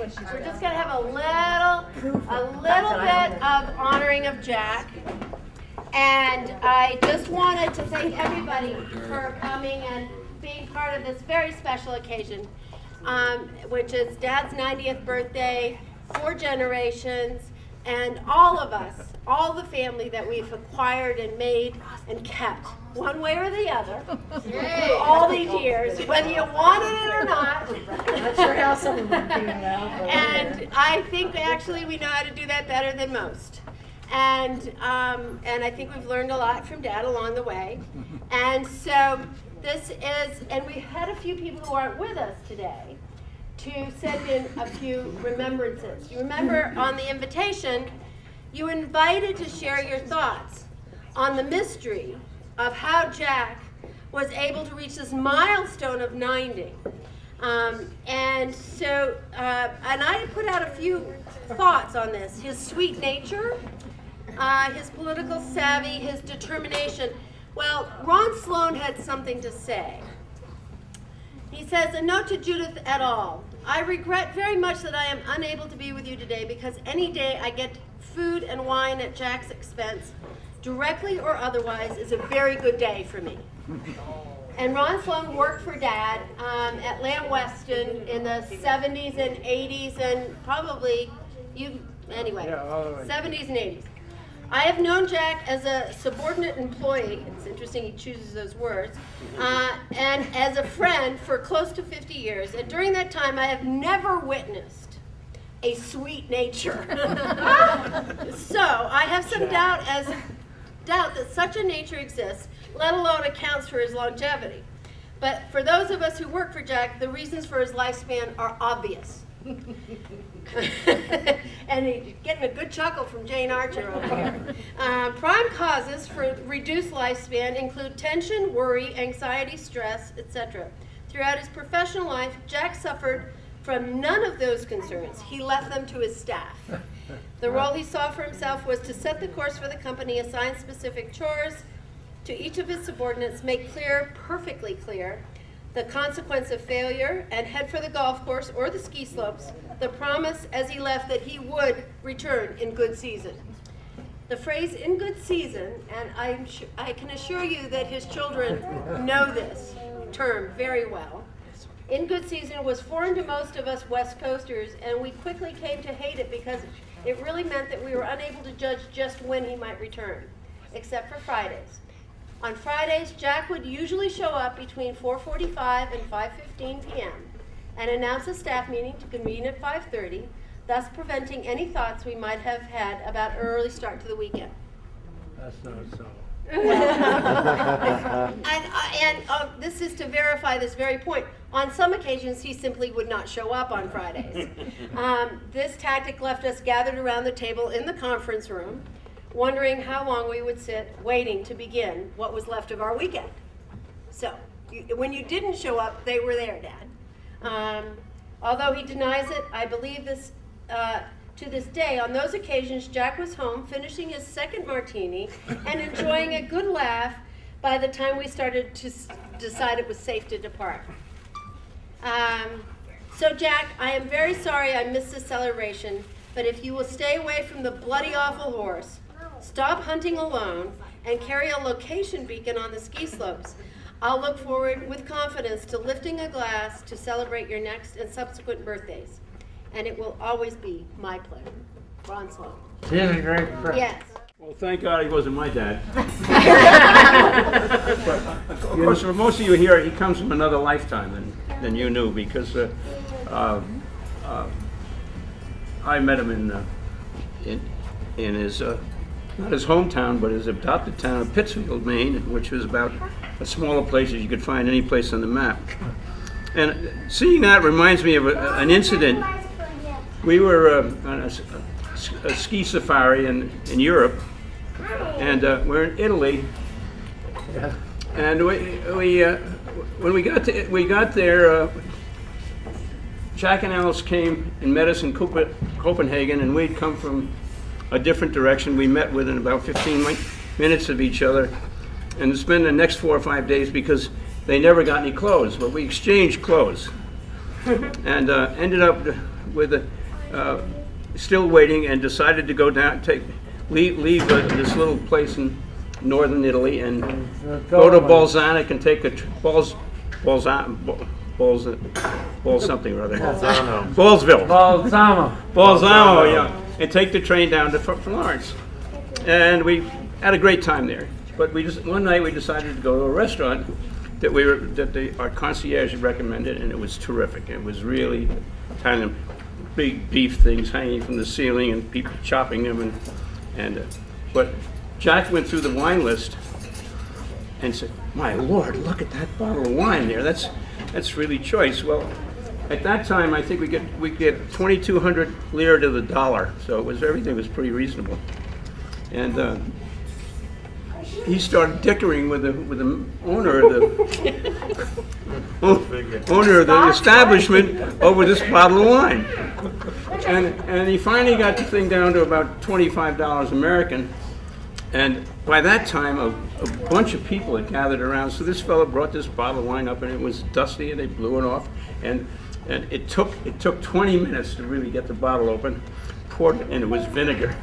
we're just going to have a little bit of honoring of Jack. And I just wanted to thank everybody for coming and being part of this very special occasion, which is Dad's 90th birthday, 4 generations, and all of us, all the family that we've acquired and made and kept, one way or the other, through all these years, whether you wanted it or not. I'm not sure how some of them do now. And I think actually we know how to do that better than most. And I think we've learned a lot from Dad along the way. And so this is, and we had a few people who aren't with us today to send in a few remembrances. You remember on the invitation, you were invited to share your thoughts on the mystery of how Jack was able to reach this milestone of 90. And so, and I put out a few thoughts on this. His sweet nature, his political savvy, his determination. Well, Ron Sloan had something to say. He says, "A note to Judith et al. I regret very much that I am unable to be with you today because any day I get food and wine at Jack's expense, directly or otherwise, is a very good day for me." And Ron Sloan worked for Dad at Lamb Weston in the 70s and 80s and probably, anyway, 70s and 80s. I have known Jack as a subordinate employee, it's interesting he chooses those words, and as a friend for close to 50 years. And during that time, I have never witnessed a sweet nature. So I have some doubt that such a nature exists, let alone accounts for his longevity. But for those of us who work for Jack, the reasons for his lifespan are obvious. And he's getting a good chuckle from Jane Archer over here. Prime causes for reduced lifespan include tension, worry, anxiety, stress, etc. Throughout his professional life, Jack suffered from none of those concerns. He left them to his staff. The role he saw for himself was to set the course for the company, assign specific chores to each of his subordinates, make clear, perfectly clear, the consequence of failure, and head for the golf course or the ski slopes, the promise as he left that he would return in good season. The phrase "in good season," and I can assure you that his children know this term very well, "in good season" was foreign to most of us West Coasters, and we quickly came to hate it because it really meant that we were unable to judge just when he might return, except for Fridays. On Fridays, Jack would usually show up between 4:45 and 5:15 p.m. and announce a staff meeting to convene at 5:30, thus preventing any thoughts we might have had about an early start to the weekend. That's not so. And this is to verify this very point. On some occasions, he simply would not show up on Fridays. This tactic left us gathered around the table in the conference room, wondering how long we would sit waiting to begin what was left of our weekend. So, when you didn't show up, they were there, Dad. Although he denies it, I believe this to this day. On those occasions, Jack was home, finishing his second martini and enjoying a good laugh by the time we started to decide it was safe to depart. So Jack, I am very sorry I missed this celebration, but if you will stay away from the bloody awful horse, stop hunting alone, and carry a location beacon on the ski slopes, I'll look forward with confidence to lifting a glass to celebrate your next and subsequent birthdays. And it will always be my pleasure. Ron Sloan. He's a great friend. Yes. Well, thank God he wasn't my dad. But, of course, for most of you here, he comes from another lifetime than you knew, because I met him in his not his hometown, but his adopted town of Pittsfield, Maine, which was about as small a place as you could find any place on the map. And seeing that reminds me of an incident. We were on a ski safari in Europe, and we're in Italy. And when we got there, Jack and Alice came and met us in Copenhagen, and we'd come from a different direction. We met within about 15 minutes of each other, and spent the next 4 or 5 days because they never got any clothes, but we exchanged clothes. And ended up with still waiting, and decided to go down, leave this little place in northern Italy and go to Balsanic and take a Balls something or other. Ballsville. Balsamo, yeah, and take the train down to Florence, and we had a great time there. But one night we decided to go to a restaurant that our concierge recommended, and it was terrific. It was really Italian, big beef things hanging from the ceiling and people chopping them, but Jack went through the wine list and said, "My Lord, look at that bottle of wine there. That's really choice." Well, at that time, I think we get 2,200 lira to the dollar, so everything was pretty reasonable. And he started dickering with the owner of the establishment over this bottle of wine, and he finally got the thing down to about $25 American. And by that time, a bunch of people had gathered around. So this fellow brought this bottle of wine up, and it was dusty, and they blew it off. And it took 20 minutes to really get the bottle open. Poured it, and it was vinegar.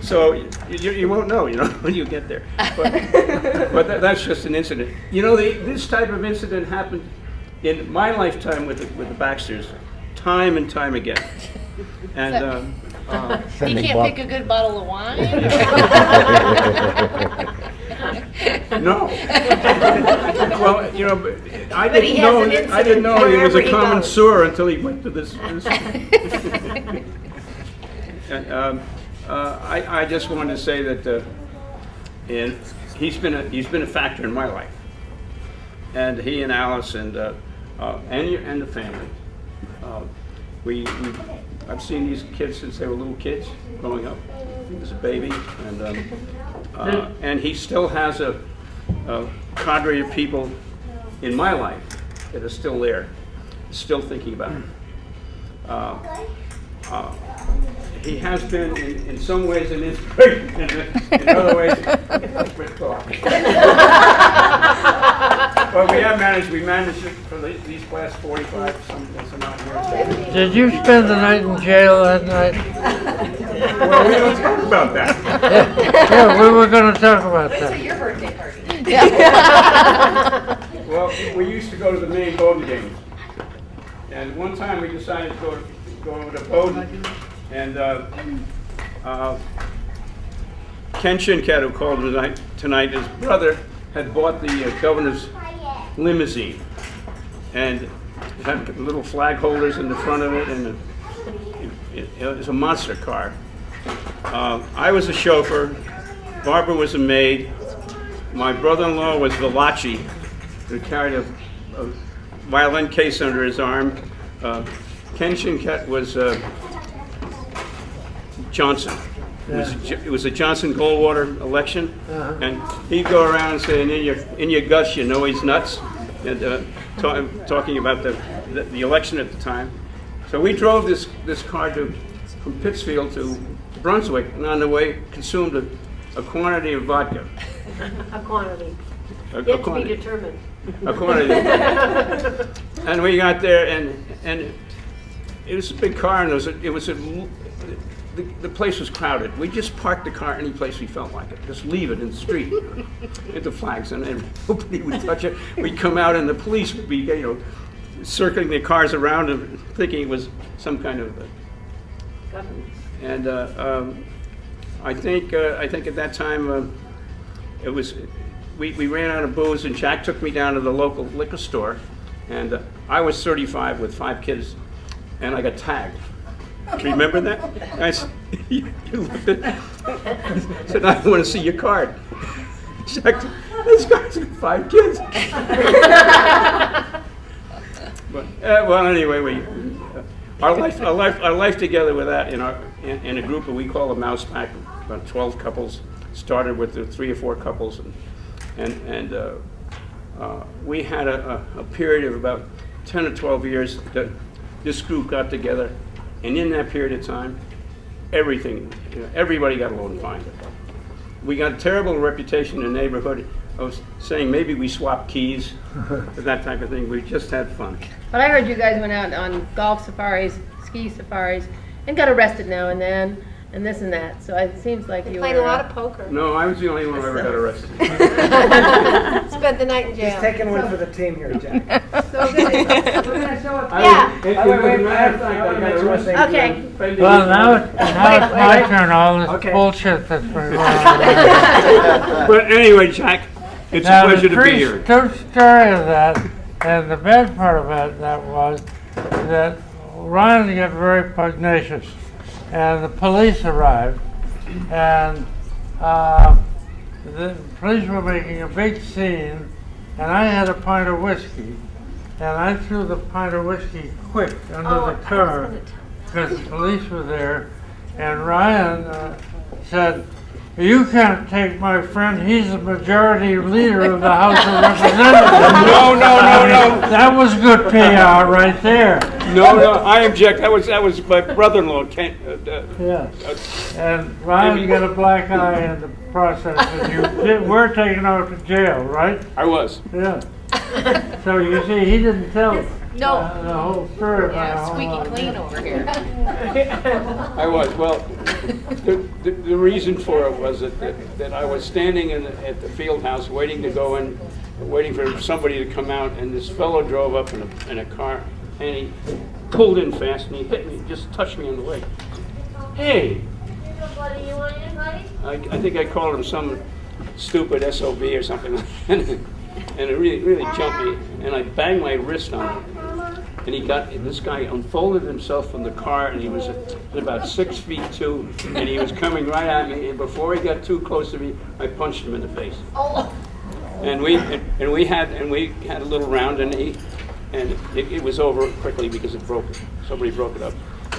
So you won't know, when you get there. But that's just an incident. This type of incident happened in my lifetime with the Baxters, time and time again. And He can't pick a good bottle of wine? no. Well, I But he has an didn't know he was wherever a he connoisseur until he went to this. And, I just wanted to say that, and he's been a factor in my life, and he and Alice and the family. I've seen these kids since they were little kids growing up. He was a baby, and he still has a cadre of people in my life that are still there, still thinking about him. He has been, in some ways, an inspiration, in other ways, but we managed it for these last 45 some odd years. Did you spend the night in jail that night? Well, we don't talk about that. Yeah, we were going to talk about that. Your birthday party. Well, we used to go to the main Bowden games, and one time we decided to go over to Bowden, and Ken Shinkat, who called tonight, his brother had bought the governor's limousine, and it had little flag holders in the front of it, and it was a monster car. I was a chauffeur, Barbara was a maid, my brother-in-law was Valachi, who carried a violin case under his arm. Ken Shinkat was Johnson. It was a Johnson Goldwater election, and he'd go around and say, in your guts, he's nuts, and talking about the election at the time. So we drove this car from Pittsfield to Brunswick, and on the way consumed a quantity of vodka. A quantity. A Yet to be quantity. determined. A quantity. And we got there, and it was a big car, and the place was crowded. We just parked the car any place we felt like it. Just leave it in the street, at the flags, and nobody would touch it. We'd come out, and the police would be, circling the cars around, and thinking it was some kind of. And I think at that time it was. We ran out of booze, and Jack took me down to the local liquor store, and I was 35 with 5 kids, and I got tagged. Do you remember that? I said, you looked at, I said, I want to see your card. Jack said, this guy's got 5 kids. But well, anyway, our life together with that in a group that we call a mouse pack, about 12 couples. Started with the 3 or 4 couples, and we had a period of about 10 or 12 years that this group got together, and in that period of time, everybody got along fine. We got a terrible reputation in the neighborhood of saying maybe we swap keys, that type of thing. We just had fun. But I heard you guys went out on golf safaris, ski safaris, and got arrested now and then, and this and that. So it seems like you Played were a lot of poker. No, I was the only one who ever got arrested. Spent the night in He's jail. taking one for the team here, Jack. So good. Yeah. Wait, Okay. Well, now it's my turn, all this Okay. bullshit that's been going on. But anyway, Jack, it's a Now, pleasure to be the here. true story of that, and the bad part of that was that Ryan got very pugnacious, and the police arrived, and the police were making a big scene, and I had a pint of whiskey, and I threw the pint of whiskey quick under the car because the police were there, and Ryan said, "You can't take my friend, he's the majority leader of the House of Representatives." No. That was good PR right there. No, I object. That was my brother-in-law. Yeah. And Ryan got a black eye in the process, and you were taken out to jail, right? I was. Yeah. So you see, he didn't tell No. the whole story about Yeah, how squeaky clean over here. I was. Well, the reason for it was that I was standing at the field house waiting to go in, waiting for somebody to come out, and this fellow drove up in a car, and he pulled in fast, and he hit me, just touched me on the leg. Hey! I think I called him some stupid SOB or something, and it really jumped me, and I banged my wrist on him. And this guy unfolded himself from the car, and he was about 6'2", and he was coming right at me, and before he got too close to me, I punched him in the face. And we had a little round, and it was over quickly because somebody broke it up.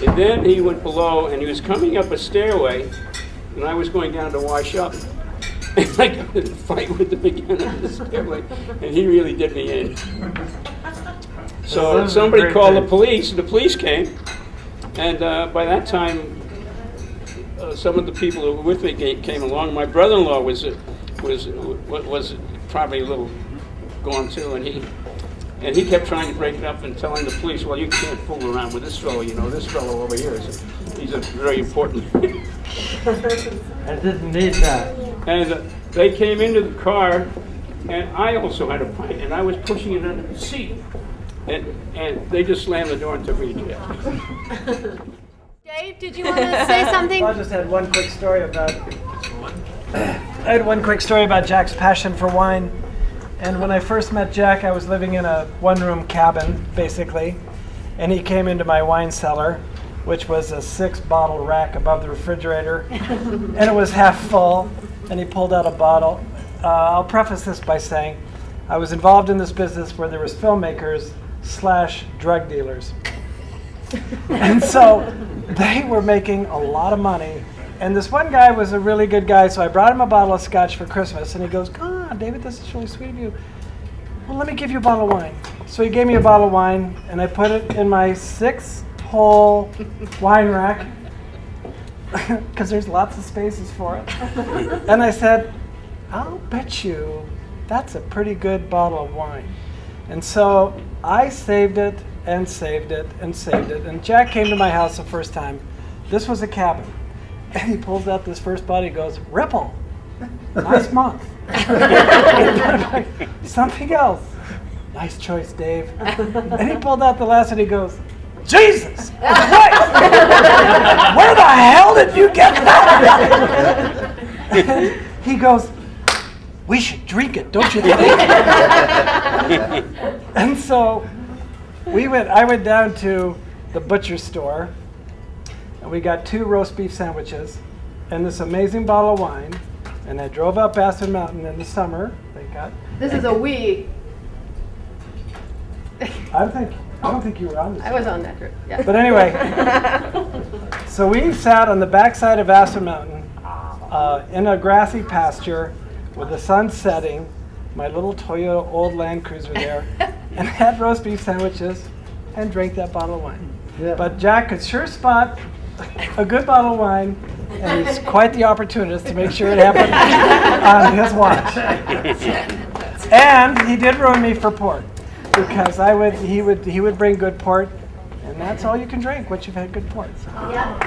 And then he went below, and he was coming up a stairway, and I was going down to wash up. And I got in a fight with him again on the stairway, and he really did me in. So somebody called the police, and the police came, and by that time, some of the people who were with me came along. My brother-in-law was probably a little gone too, and he kept trying to break it up and telling the police, "Well, you can't fool around with this fellow. You know, this fellow over here he's a very important." I didn't need that. And they came into the car, and I also had a pint, and I was pushing it under the seat. And they just slammed the door and took me to jail. Dave, did you want to say something? I just had one quick story about. I had one quick story about Jack's passion for wine. And when I first met Jack, I was living in a one-room cabin, basically, and he came into my wine cellar, which was a 6-bottle rack above the refrigerator, and it was half full, and he pulled out a bottle. I'll preface this by saying I was involved in this business where there was filmmakers / drug dealers. And so they were making a lot of money. And this one guy was a really good guy, so I brought him a bottle of scotch for Christmas, and he goes, "Come on, David, this is really sweet of you. Well, let me give you a bottle of wine." So he gave me a bottle of wine, and I put it in my 6-hole wine rack, because there's lots of spaces for it. And I said, "I'll bet you that's a pretty good bottle of wine." And so I saved it and saved it and saved it. And Jack came to my house the first time. This was a cabin. And he pulls out this first bottle. He goes, "Ripple, nice month." "Something else." "Nice choice, Dave." And he pulled out the last one. He goes, "Jesus Christ! Where the hell did you get that?" And he goes, "We should drink it, don't you think?" And so I went down to the butcher store, and we got 2 roast beef sandwiches and this amazing bottle of wine, and I drove up Aspen Mountain in the summer, thank God. This is a we. I don't think you were on this. I was on that trip. Yeah. But anyway, so we sat on the backside of Aspen Mountain in a grassy pasture with the sun setting, my little Toyota old Land Cruiser there, and had roast beef sandwiches and drank that bottle of wine. Yeah. But Jack could sure spot a good bottle of wine And he's quite the opportunist to make sure it happened on his watch. And he did ruin me for port, because he would bring good port, and that's all you can drink once you've had good port. So. Yeah.